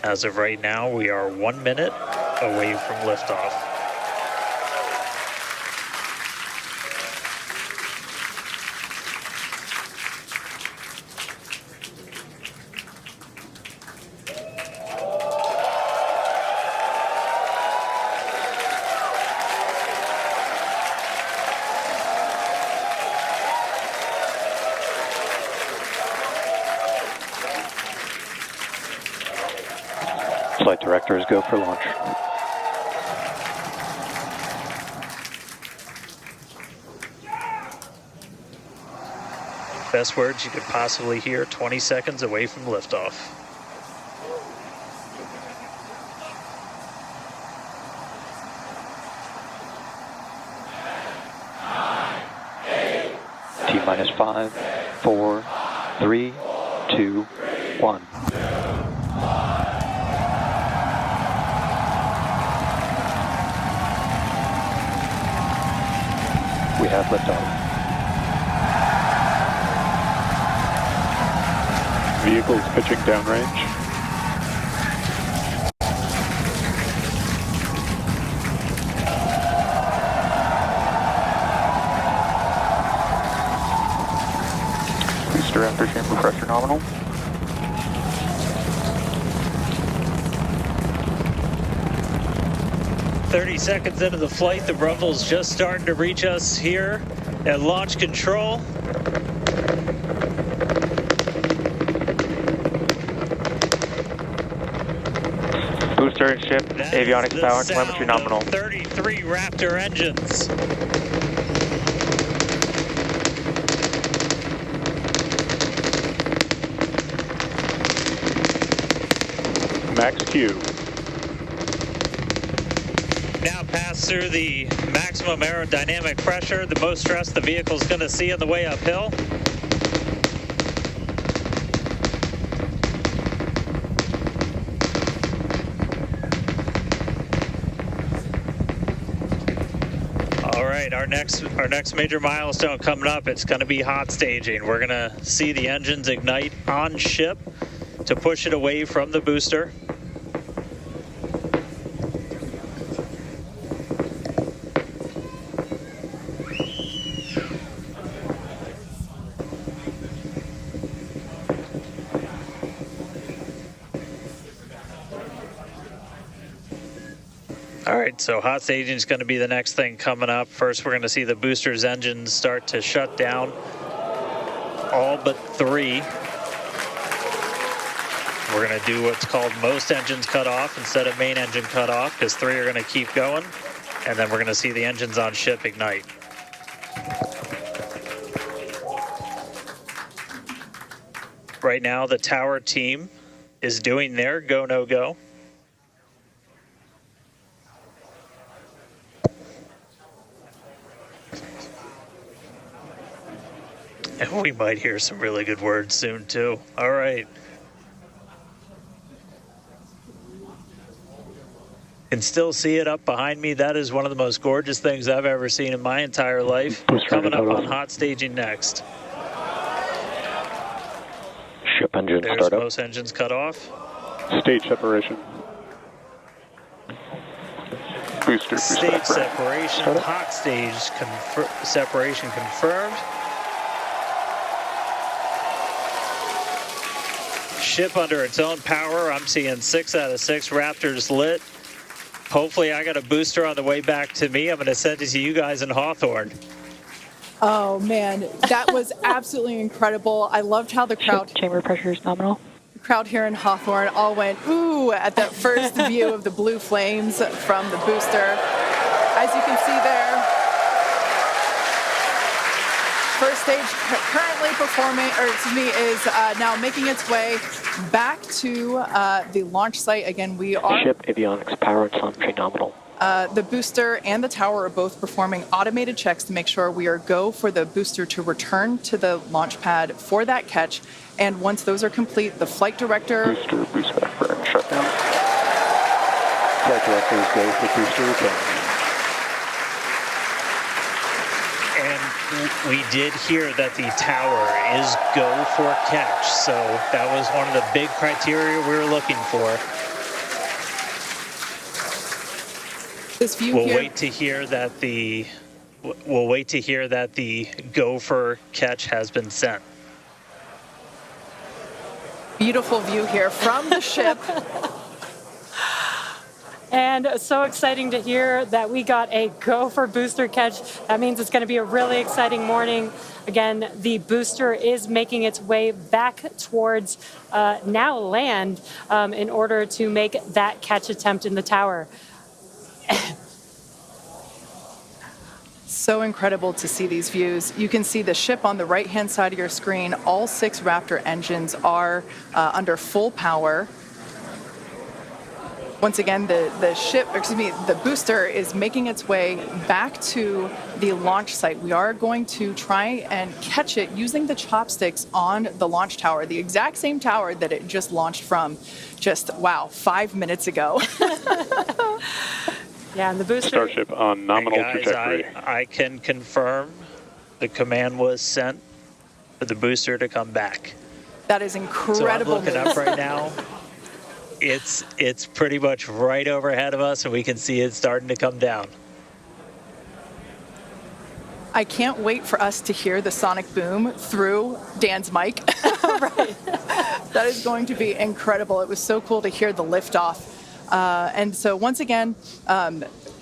As of right now, we are 1 minute away from liftoff. Flight directors go for launch. Best words you could possibly hear 20 seconds away from liftoff. T-minus 5, 4, 3, 2, 1. We have liftoff. Vehicles pitching downrange. Booster after chamber pressure nominal. "30 seconds into the flight, the rumble's just starting to reach us here at launch control. Booster and ship, That avionics is the power, sound telemetry nominal. of 33 Raptor engines. Max Q. Now pass through the maximum aerodynamic pressure, the most stress the vehicle's going to see on the way uphill. All right, our next major milestone coming up, it's going to be hot staging. We're going to see the engines ignite on ship to push it away from the booster. All right, so hot staging is going to be the next thing coming up. First, we're going to see the booster's engines start to shut down, all but 3. We're going to do what's called most engines cut off instead of main engine cut off, because 3 are going to keep going, and then we're going to see the engines on ship ignite. Right now, the tower team is doing their go, no go. And we might hear some really good words soon, too. All right. Can still see it up behind me. That is one of the most gorgeous things I've ever seen in my entire life. Coming up on hot staging next. Ship engine There's start up. most engines cut off. Stage separation. Booster Stage separate. separation, hot stage separation confirmed. Ship under its own power. I'm seeing 6 out of 6 Raptors lit. Hopefully I got a booster on the way back to me. I'm going to send it to you guys in Hawthorne. Oh man, that was absolutely incredible. I loved how the crowd Chamber pressure is nominal. crowd here in Hawthorne all went ooh at that first view of the blue flames from the booster. As you can see there, first stage currently performing, or excuse me, is now making its way back to the launch site. Again, we are Ship avionics power and telemetry nominal. the booster and the tower are both performing automated checks to make sure we are go for the booster to return to the launch pad for that catch. And once those are complete, the flight director... Booster, boostback burn, shutdown. Flight directors go for booster return. And we did hear that the tower is go for catch, so that was one of the big criteria we were looking for. This view We'll here. wait to hear that the go for catch has been sent. Beautiful view here from the ship. And so exciting to hear that we got a go for booster catch. That means it's going to be a really exciting morning. Again, the booster is making its way back towards now land in order to make that catch attempt in the tower. So incredible to see these views. You can see the ship on the right-hand side of your screen. All 6 Raptor engines are under full power. Once again, the booster is making its way back to the launch site. We are going to try and catch it using the chopsticks on the launch tower, the exact same tower that it just launched from just, wow, 5 minutes ago. Yeah, and the booster... Starship on nominal Guys, trajectory. I can confirm the command was sent for the booster to come back. That is incredible. So I'm looking up right now. It's pretty much right overhead of us, and we can see it starting to come down. I can't wait for us to hear the sonic boom through Dan's mic. Right. That is going to be incredible. It was so cool to hear the liftoff. And so once again,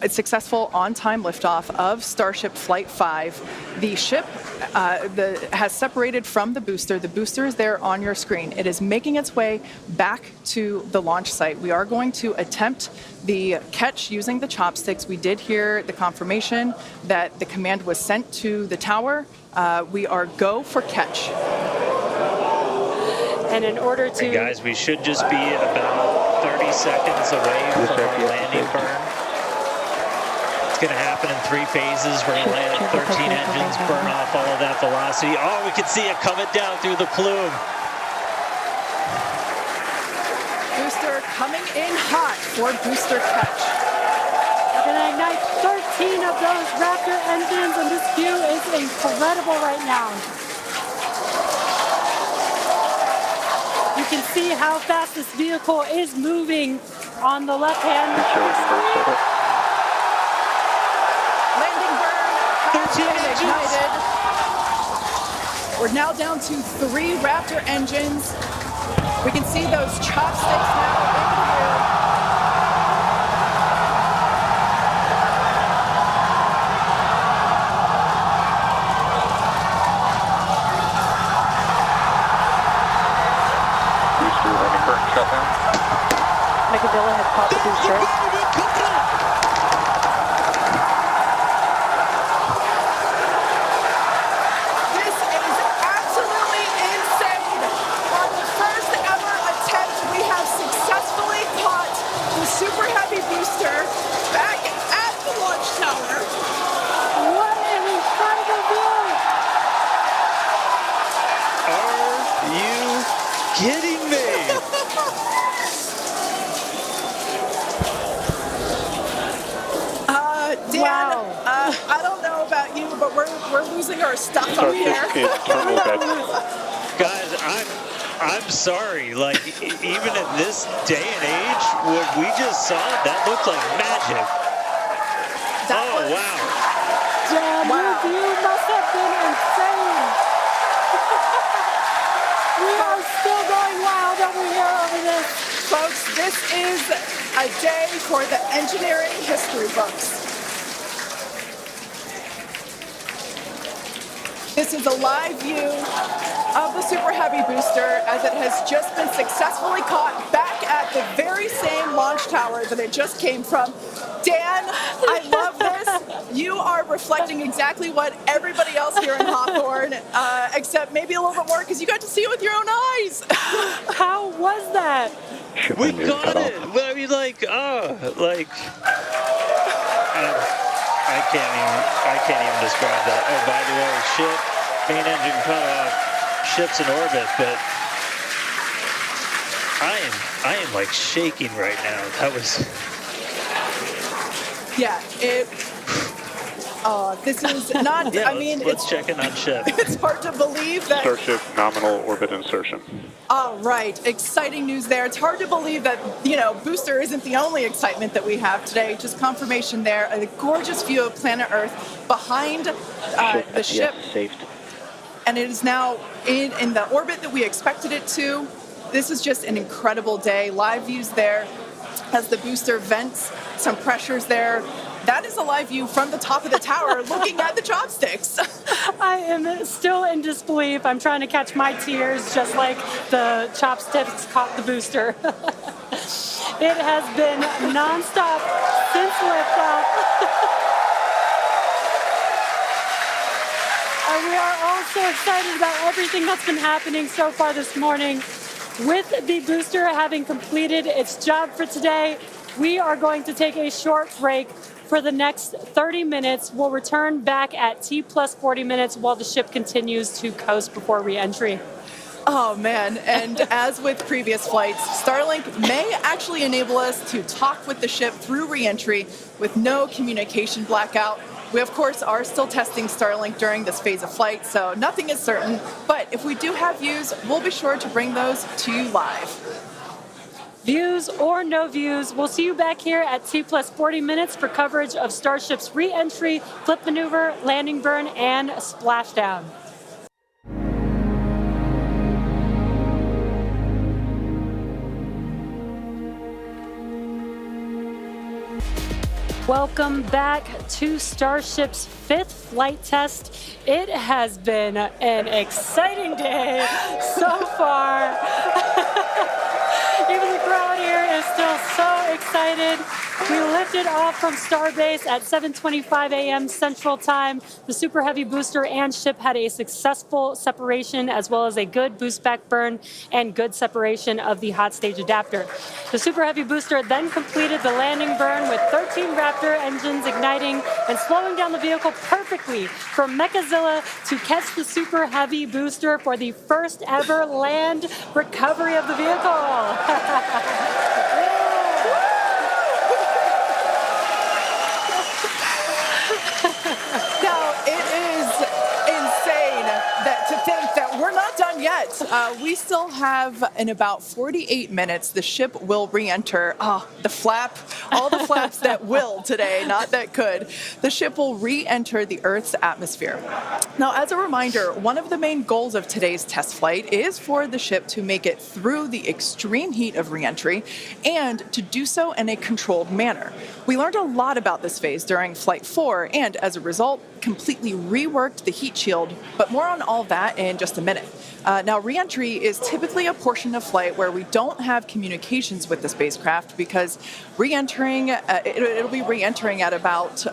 it's successful on-time liftoff of Starship Flight 5. The ship has separated from the booster. The booster is there on your screen. It is making its way back to the launch site. We are going to attempt the catch using the chopsticks. We did hear the confirmation that the command was sent to the tower. We are go for catch. And in order to... And guys, we should just be about 30 seconds away from our landing burn. It's going to happen in 3 phases. We're going to land 13 engines, burn off all of that velocity. Oh, we can see it coming down through the plume. Booster coming in hot for booster catch. We're going to ignite 13 of those Raptor engines, and this view is incredible right now. You can see how fast this vehicle is moving on the left-hand side. Landing burn has been ignited. We're now down to 3 Raptor engines. We can see those chopsticks now in the air. Shutdown. Mechazilla has caught the booster. This is absolutely insane. On the first ever attempt, we have successfully caught the Super Heavy booster back at the launch tower. What an incredible view! Are you kidding me? Dan, Wow. I don't know about you, but we're losing our stuff up Starship here. in turbo bed. Guys, I'm sorry. Like, even in this day and age, what we just saw, that looked like magic. Oh, wow. Dan, your view must have been insane. We are still going wild over here over this. Folks, this is a day for the engineering history books. This is a live view of the Super Heavy booster as it has just been successfully caught back at the very same launch tower that it just came from. Dan, I love this. You are reflecting exactly what everybody else here in Hawthorne, except maybe a little bit more because you got to see it with your own eyes. How was that? Ship We engine got cut it. off. I mean, like, I can't even describe that. Oh, by the way, ship, main engine cut off, ship's in orbit, but I am like shaking right now. That was... Yeah, This is not, Yeah, I mean, let's check in on ship. it's hard to believe that. Starship nominal orbit insertion. All right, exciting news there. It's hard to believe that, booster isn't the only excitement that we have today. Just confirmation there. A gorgeous view of planet Earth behind the ship. Saved. And it is now in the orbit that we expected it to. This is just an incredible day. Live views there as the booster vents, some pressures there. That is a live view from the top of the tower looking at the chopsticks. I am still in disbelief. I'm trying to catch my tears just like the chopsticks caught the booster. It has been nonstop since liftoff. And we are all so excited about everything that's been happening so far this morning. With the booster having completed its job for today, we are going to take a short break for the next 30 minutes. We'll return back at T plus 40 minutes while the ship continues to coast before re-entry. Oh, man. And as with previous flights, Starlink may actually enable us to talk with the ship through re-entry with no communication blackout. We, of course, are still testing Starlink during this phase of flight, so nothing is certain. But if we do have views, we'll be sure to bring those to you live. Views or no views, we'll see you back here at T plus 40 minutes for coverage of Starship's re-entry, flip maneuver, landing burn, and splashdown. Welcome back to Starship's fifth flight test. It has been an exciting day so far. Even the crowd here is still so excited. We lifted off from Starbase at 7:25 a.m. Central Time. The Super Heavy booster and ship had a successful separation as well as a good boostback burn and good separation of the hot stage adapter. The Super Heavy booster then completed the landing burn with 13 Raptor engines igniting and slowing down the vehicle perfectly for Mechazilla to catch the Super Heavy booster for the first ever land recovery of the vehicle. Now, it is insane to think that we're not done yet. We still have, in about 48 minutes, the ship will re-enter. All the flaps that will today, not that could. The ship will re-enter the Earth's atmosphere. Now, as a reminder, one of the main goals of today's test flight is for the ship to make it through the extreme heat of re-entry and to do so in a controlled manner. We learned a lot about this phase during Flight 4 and, as a result, completely reworked the heat shield, but more on all that in just a minute. Now, re-entry is typically a portion of flight where we don't have communications with the spacecraft because re-entering, it'll be re-entering at about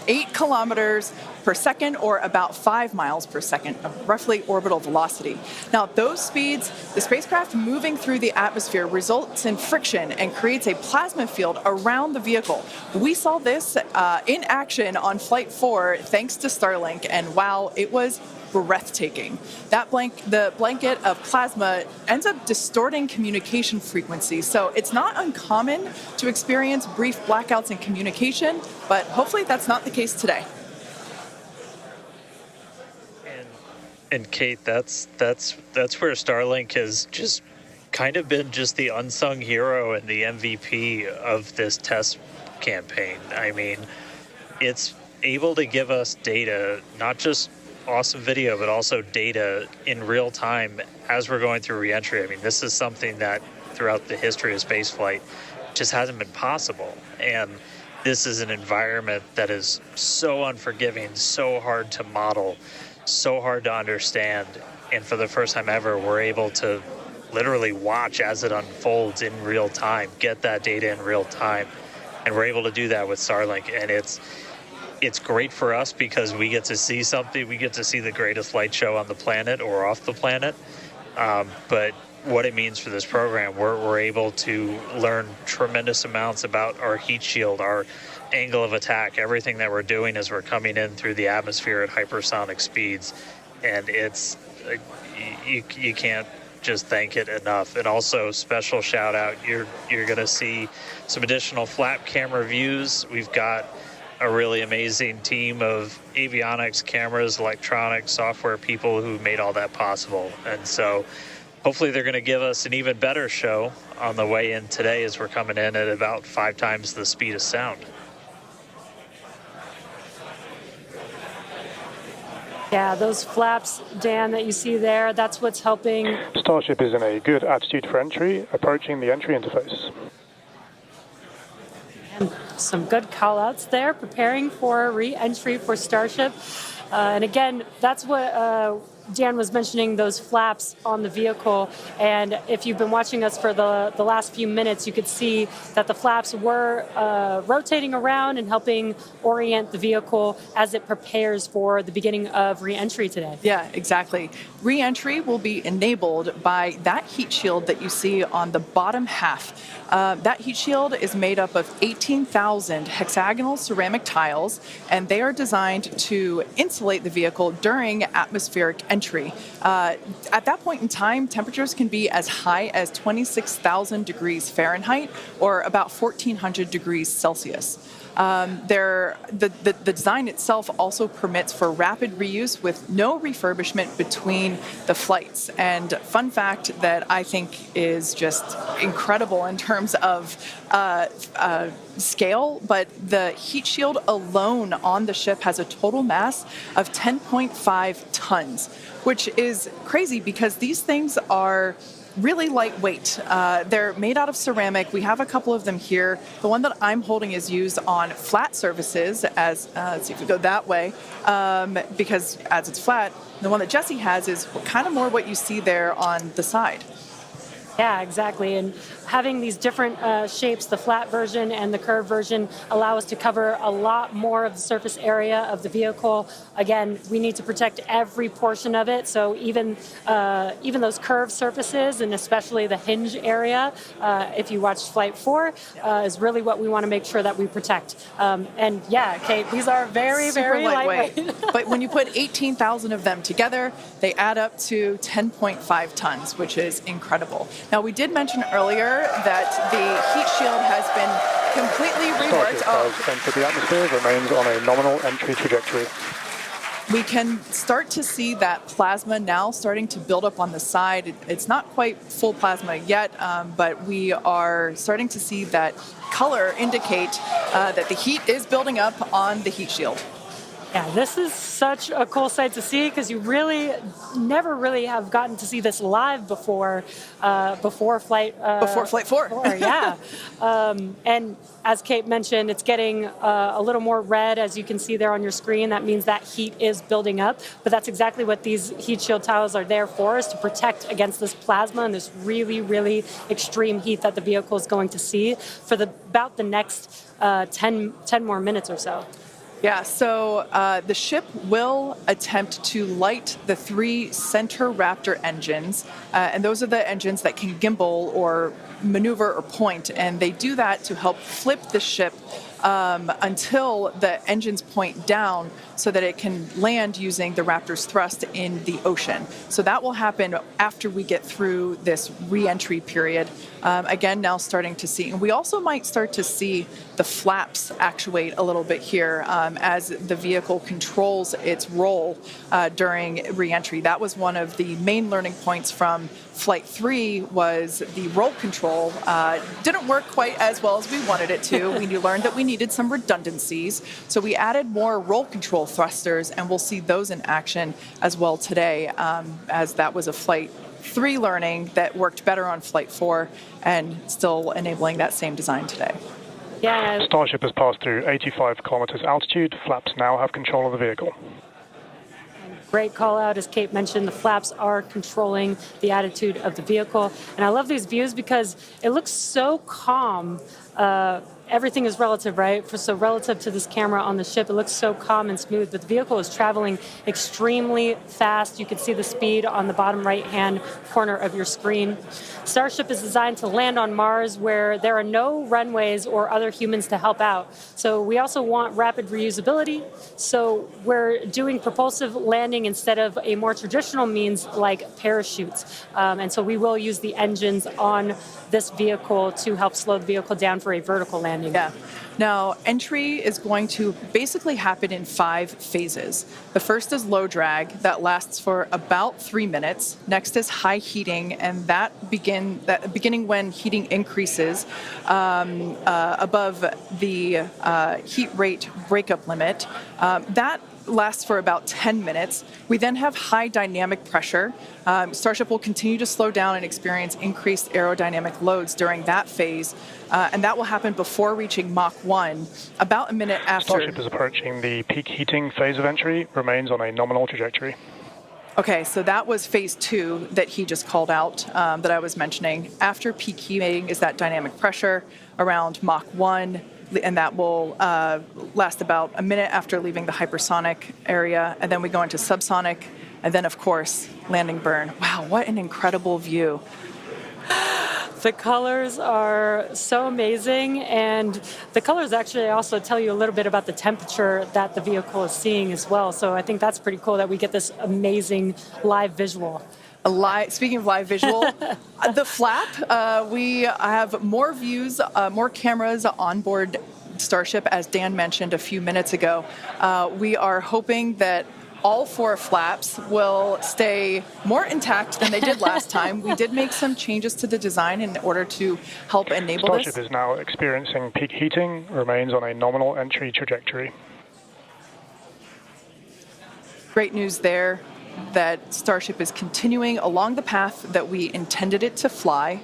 8 kilometers per second, or about 5 miles per second of roughly orbital velocity. Now, those speeds, the spacecraft moving through the atmosphere results in friction and creates a plasma field around the vehicle. We saw this in action on Flight 4 thanks to Starlink, and wow, it was breathtaking. The blanket of plasma ends up distorting communication frequencies, so it's not uncommon to experience brief blackouts in communication, but hopefully that's not the case today. And Kate, that's where Starlink has just kind of been just the unsung hero and the MVP of this test campaign. I mean, it's able to give us data, not just awesome video, but also data in real time as we're going through reentry. I mean, this is something that throughout the history of spaceflight just hasn't been possible. And this is an environment that is so unforgiving, so hard to model, so hard to understand. And for the first time ever, we're able to literally watch as it unfolds in real time, get that data in real time. And we're able to do that with Starlink. And it's great for us because we get to see something. We get to see the greatest light show on the planet or off the planet. But what it means for this program, we're able to learn tremendous amounts about our heat shield, our angle of attack, everything that we're doing as we're coming in through the atmosphere at hypersonic speeds. And it's you can't just thank it enough. And also special shout out, you're going to see some additional flap camera views. We've got a really amazing team of avionics, cameras, electronics, software people who made all that possible. And so hopefully they're going to give us an even better show on the way in today, as we're coming in at about 5 times the speed of sound. Yeah, those flaps, Dan, that you see there, that's what's helping. Starship is in a good attitude for entry, approaching the entry interface. And some good call-outs there, preparing for re-entry for Starship. And again, that's what Dan was mentioning, those flaps on the vehicle. And if you've been watching us for the last few minutes, you could see that the flaps were rotating around and helping orient the vehicle as it prepares for the beginning of re-entry today. Yeah, exactly. Re-entry will be enabled by that heat shield that you see on the bottom half. That heat shield is made up of 18,000 hexagonal ceramic tiles, and they are designed to insulate the vehicle during atmospheric entry. At that point in time, temperatures can be as high as 26,000 degrees Fahrenheit or about 1,400 degrees Celsius. The design itself also permits for rapid reuse with no refurbishment between the flights. And fun fact that I think is just incredible in terms of scale, but the heat shield alone on the ship has a total mass of 10.5 tons, which is crazy because these things are really lightweight. They're made out of ceramic. We have a couple of them here. The one that I'm holding is used on flat surfaces, as let's see if we go that way, because as it's flat. The one that Jesse has is kind of more what you see there on the side. Yeah, exactly. And having these different shapes, the flat version and the curved version, allow us to cover a lot more of the surface area of the vehicle. Again, we need to protect every portion of it. So even those curved surfaces, and especially the hinge area, if you watched Flight 4, is really what we want to make sure that we protect. And yeah, Kate, these are very, Super very lightweight. But when you put 18,000 of them together, they add up to 10.5 tons, which is incredible. Now, we did mention earlier that the heat shield has been completely reworked. Starship has entered the atmosphere, remains on a nominal entry trajectory. We can start to see that plasma now starting to build up on the side. It's not quite full plasma yet, but we are starting to see that color indicate that the heat is building up on the heat shield. Yeah, this is such a cool sight to see because you really never really have gotten to see this live before Flight 4. Yeah. And as Kate mentioned, it's getting a little more red, as you can see there on your screen. That means that heat is building up. But that's exactly what these heat shield tiles are there for, is to protect against this plasma and this really, really extreme heat that the vehicle is going to see for about the next 10 more minutes or so. Yeah, so the ship will attempt to light the 3 center Raptor engines, and those are the engines that can gimbal or maneuver or point, and they do that to help flip the ship until the engines point down so that it can land using the Raptor's thrust in the ocean. So that will happen after we get through this re-entry period. Again, now starting to see, and we also might start to see the flaps actuate a little bit here as the vehicle controls its roll during re-entry. That was one of the main learning points from Flight 3 was the roll control didn't work quite as well as we wanted it to. We learned that we needed some redundancies, so we added more roll control thrusters, and we'll see those in action as well today, as that was a Flight 3 learning that worked better on Flight 4 and still enabling that same design today. Yeah. Starship has passed through 85 kilometers altitude. Flaps now have control of the vehicle. Great call out, as Kate mentioned, the flaps are controlling the attitude of the vehicle. And I love these views because it looks so calm everything is relative, right? So relative to this camera on the ship, it looks so calm and smooth, but the vehicle is traveling extremely fast. You can see the speed on the bottom right-hand corner of your screen. Starship is designed to land on Mars where there are no runways or other humans to help out. So we also want rapid reusability. So we're doing propulsive landing instead of a more traditional means like parachutes. And so we will use the engines on this vehicle to help slow the vehicle down for a vertical landing. Yeah. Now, entry is going to basically happen in 5 phases. The first is low drag. That lasts for about 3 minutes. Next is high heating, and beginning when heating increases above the heat rate breakup limit. That lasts for about 10 minutes. We then have high dynamic pressure. Starship will continue to slow down and experience increased aerodynamic loads during that phase, and that will happen before reaching Mach 1, about a minute after. Starship is approaching the peak heating phase of entry, remains on a nominal trajectory. Okay, so that was phase 2 that he just called out, that I was mentioning. After peak heating is that dynamic pressure around Mach 1, and that will last about a minute after leaving the hypersonic area, and then we go into subsonic, and then, of course, landing burn. Wow, what an incredible view. The colors are so amazing, and the colors actually also tell you a little bit about the temperature that the vehicle is seeing as well. So I think that's pretty cool that we get this amazing live visual. Speaking of live visual, the flap, we have more views, more cameras on board Starship, as Dan mentioned a few minutes ago. We are hoping that all 4 flaps will stay more intact than they did last time. We did make some changes to the design in order to help enable Starship this. is now experiencing peak heating, remains on a nominal entry trajectory. Great news there that Starship is continuing along the path that we intended it to fly.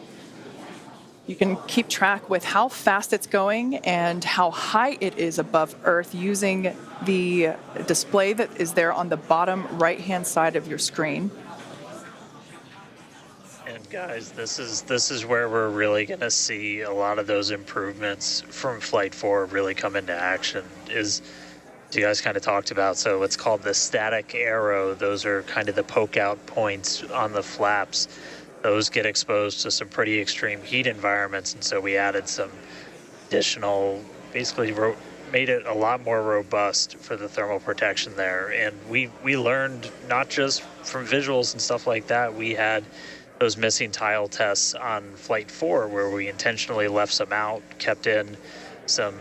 You can keep track with how fast it's going and how high it is above Earth using the display that is there on the bottom right-hand side of your screen. And guys, this is where we're really going to see a lot of those improvements from Flight 4 really come into action. As you guys kind of talked about, so it's called the static arrow. Those are kind of the poke out points on the flaps. Those get exposed to some pretty extreme heat environments, and so we added some additional, basically made it a lot more robust for the thermal protection there. And we learned not just from visuals and stuff like that. We had those missing tile tests on Flight 4 where we intentionally left some out, kept in some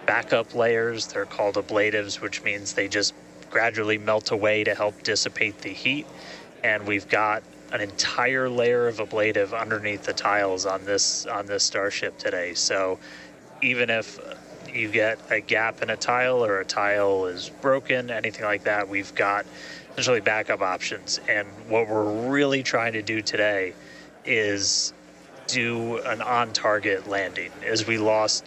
backup layers. They're called ablatives, which means they just gradually melt away to help dissipate the heat. And we've got an entire layer of ablative underneath the tiles on this Starship today. So even if you get a gap in a tile or a tile is broken, anything like that, we've got essentially backup options. And what we're really trying to do today is do an on-target landing. As we lost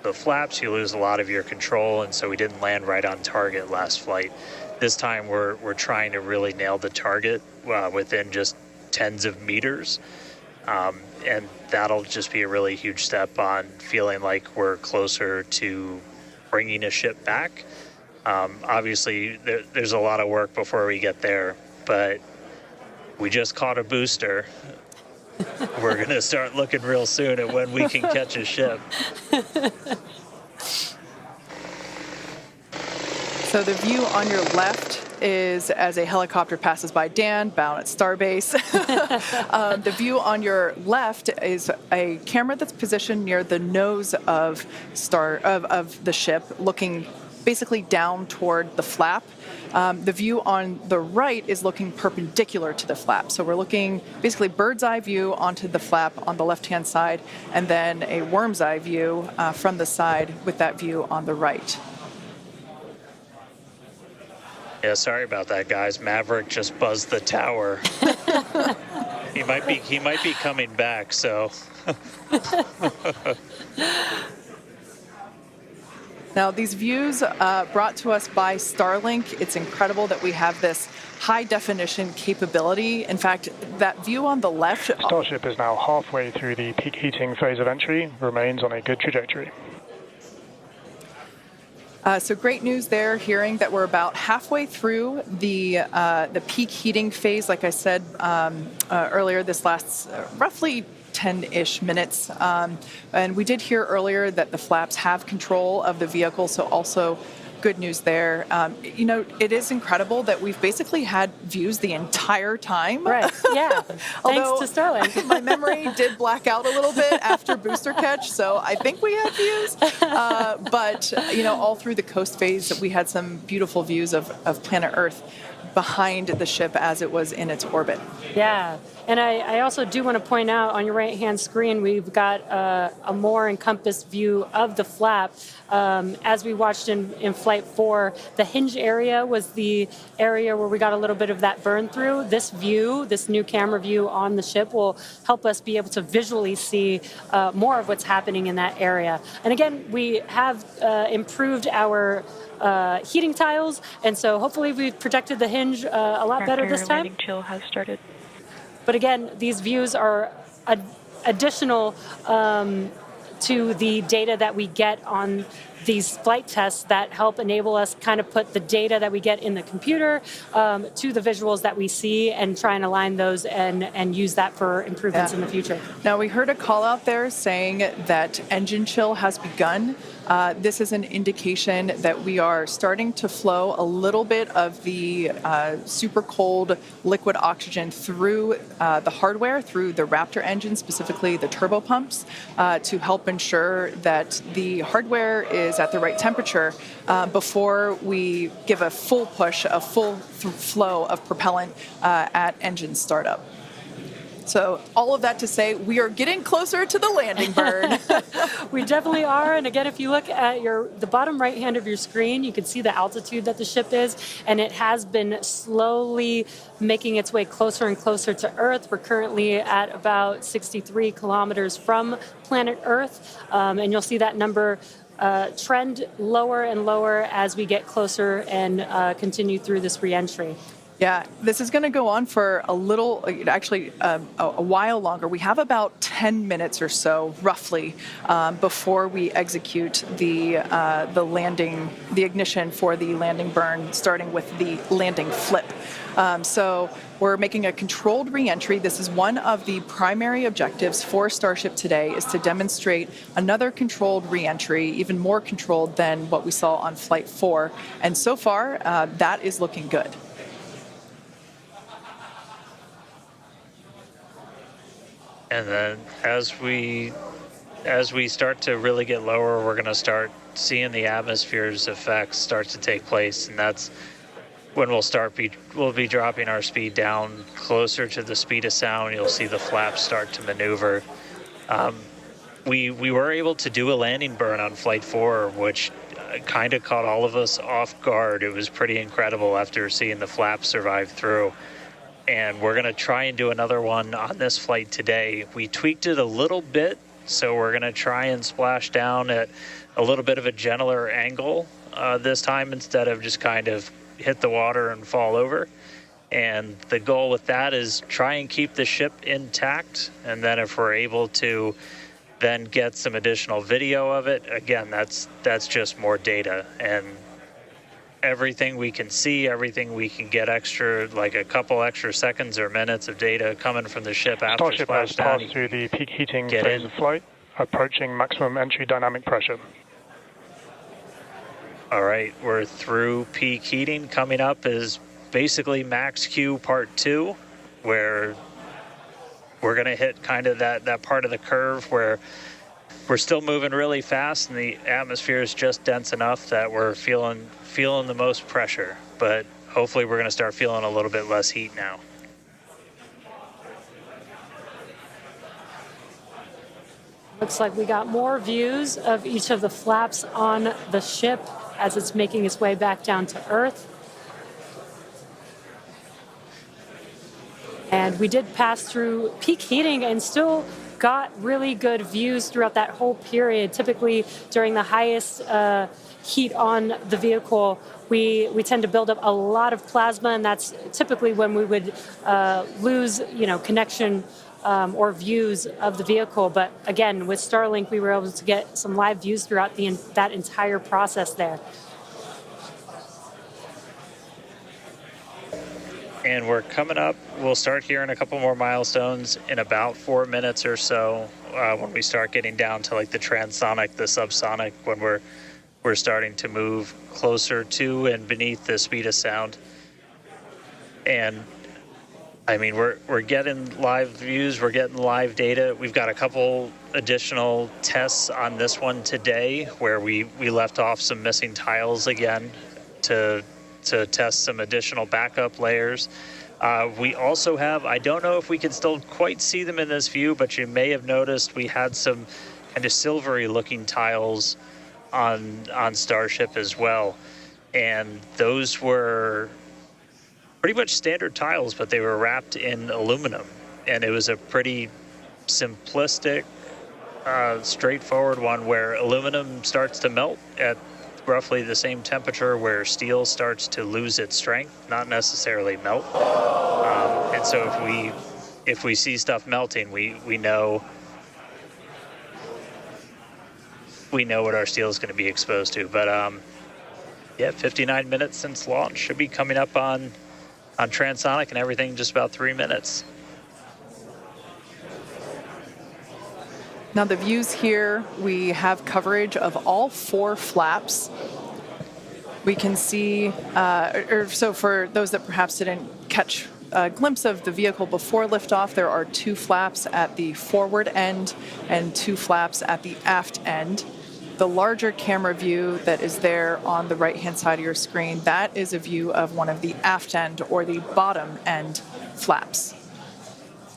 the flaps, you lose a lot of your control, and so we didn't land right on target last flight. This time we're trying to really nail the target within just tens of meters, and that'll just be a really huge step on feeling like we're closer to bringing a ship back. Obviously, there's a lot of work before we get there, but we just caught a booster. We're going to start looking real soon at when we can catch a ship. So the view on your left is as a helicopter passes by Dan, bound at Starbase. The view on your left is a camera that's positioned near the nose of the ship, looking basically down toward the flap. The view on the right is looking perpendicular to the flap. So we're looking basically bird's eye view onto the flap on the left-hand side, and then a worm's eye view from the side with that view on the right. Yeah, sorry about that, guys. Maverick just buzzed the tower. He might be coming back, so. Now, these views brought to us by Starlink. It's incredible that we have this high-definition capability. In fact, that view on the left... Starship is now halfway through the peak heating phase of entry, remains on a good trajectory. So great news there, hearing that we're about halfway through the peak heating phase. Like I said earlier, this lasts roughly 10-ish minutes. And we did hear earlier that the flaps have control of the vehicle, so also good news there. It is incredible that we've basically had views the entire time. Right, yeah. Thanks to Starlink. My memory did black out a little bit after booster catch, so I think we had views. But all through the coast phase, we had some beautiful views of planet Earth behind the ship as it was in its orbit. Yeah. And I also do want to point out on your right-hand screen, we've got a more encompassed view of the flap. As we watched in Flight 4, the hinge area was the area where we got a little bit of that burn through. This view, this new camera view on the ship, will help us be able to visually see more of what's happening in that area. And again, we have improved our heating tiles, and so hopefully we've protected the hinge a lot better this time. Landing chill has started. But again, these views are additional to the data that we get on these flight tests that help enable us kind of put the data that we get in the computer to the visuals that we see and try and align those and use that for improvements in the future. Now, we heard a call out there saying that engine chill has begun. This is an indication that we are starting to flow a little bit of the super cold liquid oxygen through the hardware, through the Raptor engine, specifically the turbo pumps, to help ensure that the hardware is at the right temperature before we give a full push, a full flow of propellant at engine startup. So all of that to say, we are getting closer to the landing burn. We definitely are. And again, if you look at the bottom right hand of your screen, you can see the altitude that the ship is, and it has been slowly making its way closer and closer to Earth. We're currently at about 63 kilometers from planet Earth, and you'll see that number trend lower and lower as we get closer and continue through this reentry. Yeah, this is going to go on for a little, actually a while longer. We have about 10 minutes or so, roughly, before we execute the landing, the ignition for the landing burn, starting with the landing flip. So we're making a controlled reentry. This is one of the primary objectives for Starship today, is to demonstrate another controlled reentry, even more controlled than what we saw on Flight 4. And so far, that is looking good. And then as we start to really get lower, we're going to start seeing the atmosphere's effects start to take place, and that's when we'll be dropping our speed down closer to the speed of sound. You'll see the flaps start to maneuver. We were able to do a landing burn on Flight 4, which kind of caught all of us off guard. It was pretty incredible after seeing the flaps survive through. And we're going to try and do another one on this flight today. We tweaked it a little bit, so we're going to try and splash down at a little bit of a gentler angle this time, instead of just kind of hit the water and fall over. And the goal with that is try and keep the ship intact, and then if we're able to then get some additional video of it, again, that's just more data. And everything we can see, everything we can get extra, like a couple extra seconds or minutes of data coming from the ship after Starship has splashdown. passed through the peak heating phase of flight, approaching maximum entry dynamic pressure. All right, we're through peak heating. Coming up is basically max Q part 2, where we're going to hit kind of that part of the curve where we're still moving really fast and the atmosphere is just dense enough that we're feeling the most pressure, but hopefully we're going to start feeling a little bit less heat now. Looks like we got more views of each of the flaps on the ship as it's making its way back down to Earth. And we did pass through peak heating and still got really good views throughout that whole period. Typically during the highest heat on the vehicle, we tend to build up a lot of plasma, and that's typically when we would lose connection or views of the vehicle. But again, with Starlink, we were able to get some live views throughout that entire process there. And we're coming up. We'll start hearing a couple more milestones in about 4 minutes or so when we start getting down to like the transonic, the subsonic, when we're starting to move closer to and beneath the speed of sound. And I mean, we're getting live views, we're getting live data. We've got a couple additional tests on this one today where we left off some missing tiles again to test some additional backup layers. We also have, I don't know if we can still quite see them in this view, but you may have noticed we had some kind of silvery looking tiles on Starship as well. And those were pretty much standard tiles, but they were wrapped in aluminum. And it was a pretty simplistic, straightforward one where aluminum starts to melt at roughly the same temperature where steel starts to lose its strength, not necessarily melt. And so if we see stuff melting, we know what our steel is going to be exposed to. But yeah, 59 minutes since launch, should be coming up on transonic and everything in just about 3 minutes. Now the views here, we have coverage of all 4 flaps. We can see, so for those that perhaps didn't catch a glimpse of the vehicle before liftoff, there are 2 flaps at the forward end and 2 flaps at the aft end. The larger camera view that is there on the right-hand side of your screen, that is a view of one of the aft end or the bottom end flaps.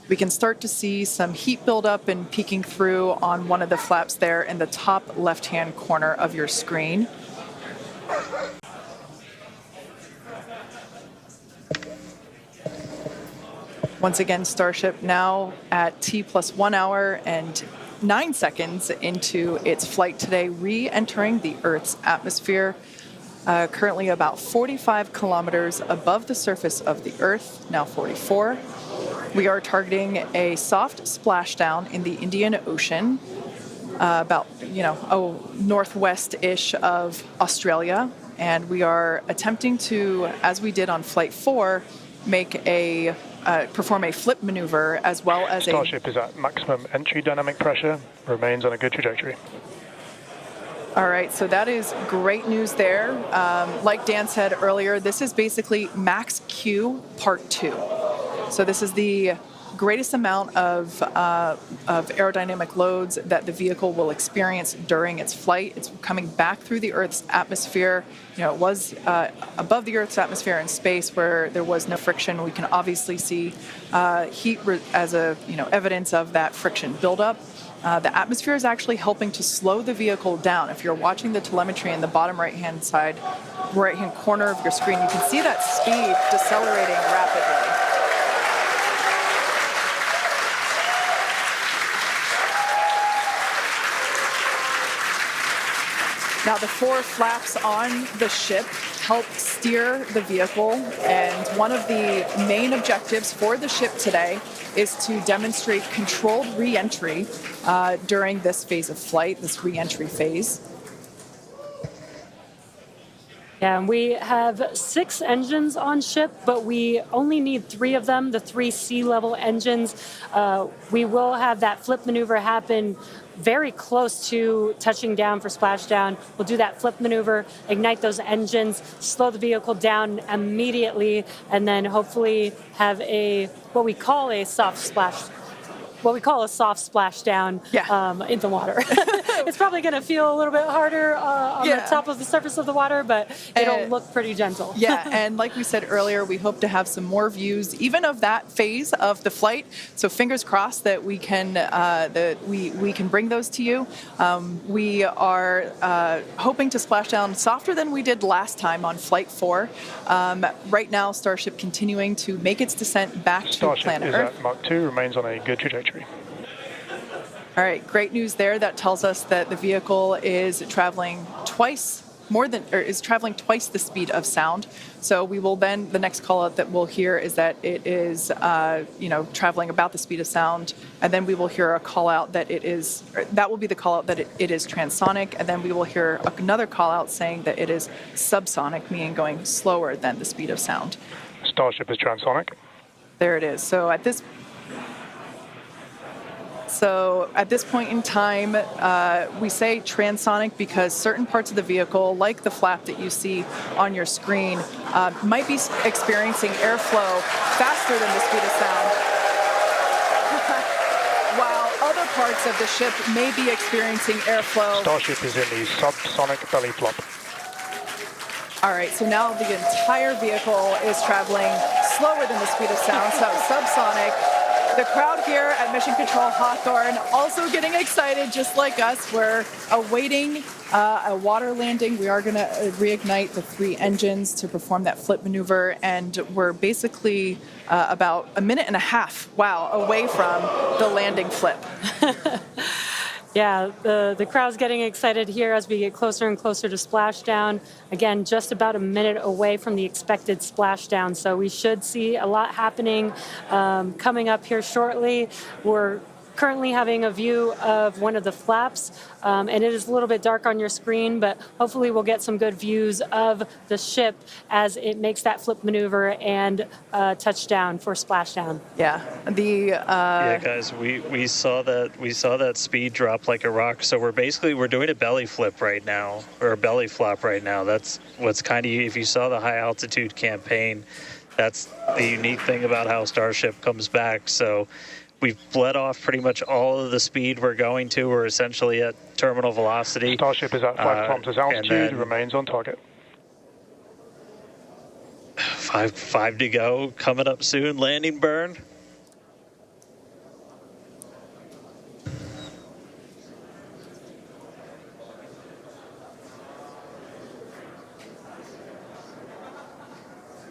We can start to see some heat buildup and peeking through on one of the flaps there in the top left-hand corner of your screen. Once again, Starship now at T plus 1 hour and 9 seconds into its flight today, re-entering the Earth's atmosphere. Currently about 45 kilometers above the surface of the Earth, now 44. We are targeting a soft splashdown in the Indian Ocean, about, northwest-ish of Australia. And we are attempting to, as we did on Flight 4, perform a flip maneuver as well as Starship is at maximum entry dynamic pressure, remains on a good trajectory. All right, so that is great news there. Like Dan said earlier, this is basically max Q part 2. So this is the greatest amount of aerodynamic loads that the vehicle will experience during its flight. It's coming back through the Earth's atmosphere. It was above the Earth's atmosphere in space where there was no friction. We can obviously see heat as evidence of that friction buildup. The atmosphere is actually helping to slow the vehicle down. If you're watching the telemetry in the bottom right-hand corner of your screen, you can see that speed decelerating rapidly. Now, the 4 flaps on the ship help steer the vehicle, and one of the main objectives for the ship today is to demonstrate controlled re-entry during this phase of flight, this re-entry phase. Yeah, and we have 6 engines on ship, but we only need 3 of them, the 3 sea-level engines. We will have that flip maneuver happen very close to touching down for splashdown. We'll do that flip maneuver, ignite those engines, slow the vehicle down immediately, and then hopefully have what we call a soft splashdown in the water. It's probably going to feel a little bit harder on the top of the surface of the water, but it'll look pretty gentle. Yeah, and like we said earlier, we hope to have some more views, even of that phase of the flight. So fingers crossed that we can we can bring those to you. We are hoping to splash down softer than we did last time on Flight 4. Right now, Starship continuing to make its descent back to planet Earth. Starship is at Mach 2, remains on a good trajectory. All right, great news there. That tells us that the vehicle is traveling twice the speed of sound. So we will then, the next call out that we'll hear is that it is, traveling about the speed of sound. And then we will hear a call out that that will be the call out that it is transonic. And then we will hear another call out saying that it is subsonic, meaning going slower than the speed of sound. Starship is transonic. There it is. So at this point in time, we say transonic because certain parts of the vehicle, like the flap that you see on your screen, might be experiencing airflow faster than the speed of sound, while other parts of the ship may be experiencing airflow. Starship is in the subsonic belly flop. All right, so now the entire vehicle is traveling slower than the speed of sound, so subsonic. The crowd here at Mission Control Hawthorne also getting excited, just like us. We're awaiting a water landing. We are going to reignite the 3 engines to perform that flip maneuver, and we're basically about a minute and a half, away from the landing flip. Yeah, the crowd's getting excited here as we get closer and closer to splashdown. Again, just about a minute away from the expected splashdown, so we should see a lot happening coming up here shortly. We're currently having a view of one of the flaps, and it is a little bit dark on your screen, but hopefully we'll get some good views of the ship as it makes that flip maneuver and touchdown for splashdown. Yeah, yeah, guys, we saw that speed drop like a rock. So we're doing a belly flip right now, or a belly flop right now. That's what's kind of, if you saw the high altitude campaign, that's the unique thing about how Starship comes back. So we've bled off pretty much all of the speed we're going to. We're essentially at terminal velocity. Starship is at 5 kilometers altitude, remains on target. 5 to go, coming up soon, landing burn.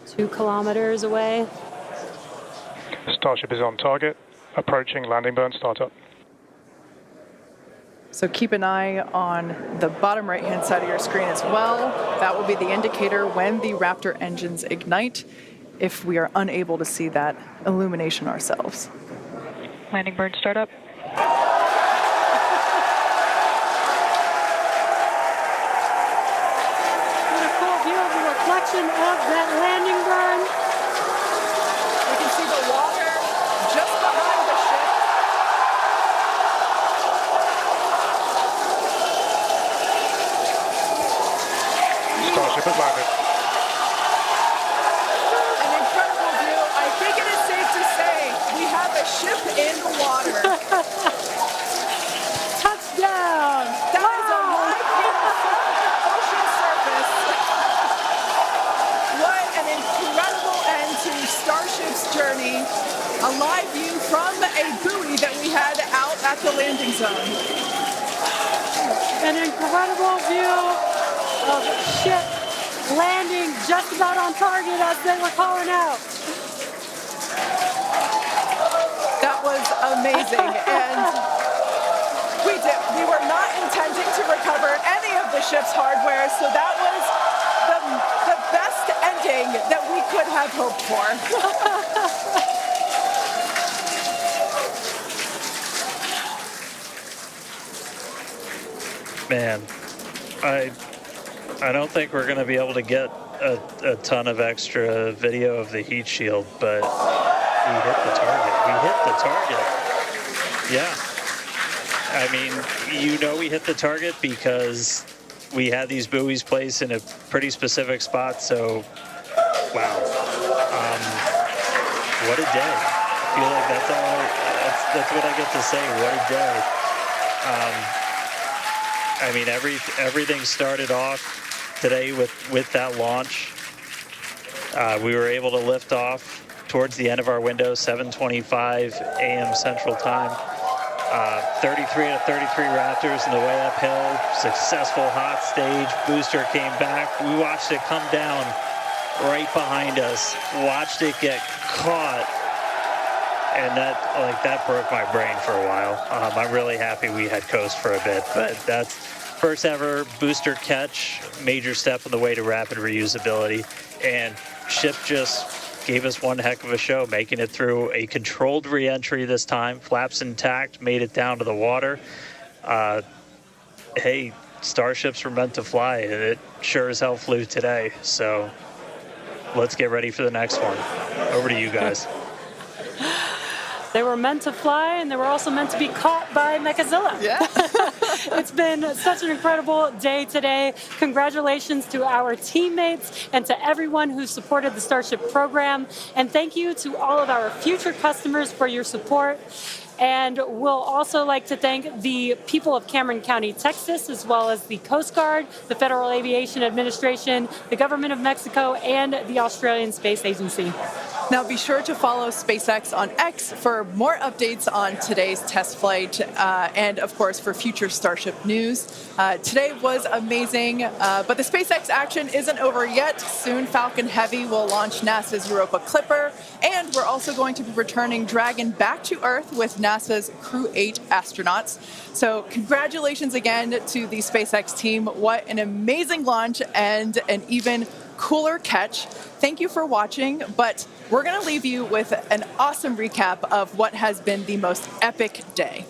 Two kilometers away. Starship is on target. Approaching landing burn startup. So keep an eye on the bottom right-hand side of your screen as well. That will be the indicator when the Raptor engines ignite, if we are unable to see that illumination ourselves. Landing burn startup. What a cool view of the reflection of that landing burn. You can see the water just behind the ship. Starship has landed. An incredible view. I think it is safe to say we have a ship in the water. Touchdown! That is a live view from the ocean surface. What an incredible end to Starship's journey. A live view from a buoy that we had out at the landing zone. An incredible view of ship landing just about on target as they were calling out. That was amazing. And we were not intending to recover any of the ship's hardware, so that was the best ending that we could have hoped for. Man, I don't think we're going to be able to get a ton of extra video of the heat shield, but we hit the target. We hit the target. Yeah. I mean, we hit the target because we had these buoys placed in a pretty specific spot, so wow. What a day. I feel like that's what I get to say. What a day. I mean, everything started off today with that launch. We were able to lift off towards the end of our window, 7:25 a.m. Central Time. 33 out of 33 Raptors in the way uphill. Successful hot stage. Booster came back. We watched it come down right behind us. Watched it get caught. And that broke my brain for a while. I'm really happy we had coast for a bit, but that's first ever booster catch, major step on the way to rapid reusability. And ship just gave us one heck of a show, making it through a controlled reentry this time, flaps intact, made it down to the water. Hey, starships were meant to fly, and it sure as hell flew today. So let's get ready for the next one. Over to you guys. They were meant to fly, and they were also meant to be caught by Mechazilla. Yeah. It's been such an incredible day today. Congratulations to our teammates and to everyone who supported the Starship program. And thank you to all of our future customers for your support. And we'll also like to thank the people of Cameron County, Texas, as well as the Coast Guard, the Federal Aviation Administration, the Government of Mexico, and the Australian Space Agency. Now be sure to follow SpaceX on X for more updates on today's test flight and, of course, for future Starship news. Today was amazing, but the SpaceX action isn't over yet. Soon Falcon Heavy will launch NASA's Europa Clipper, and we're also going to be returning Dragon back to Earth with NASA's Crew 8 astronauts. So congratulations again to the SpaceX team. What an amazing launch and an even cooler catch. Thank you for watching, but we're going to leave you with an awesome recap of what has been the most epic day.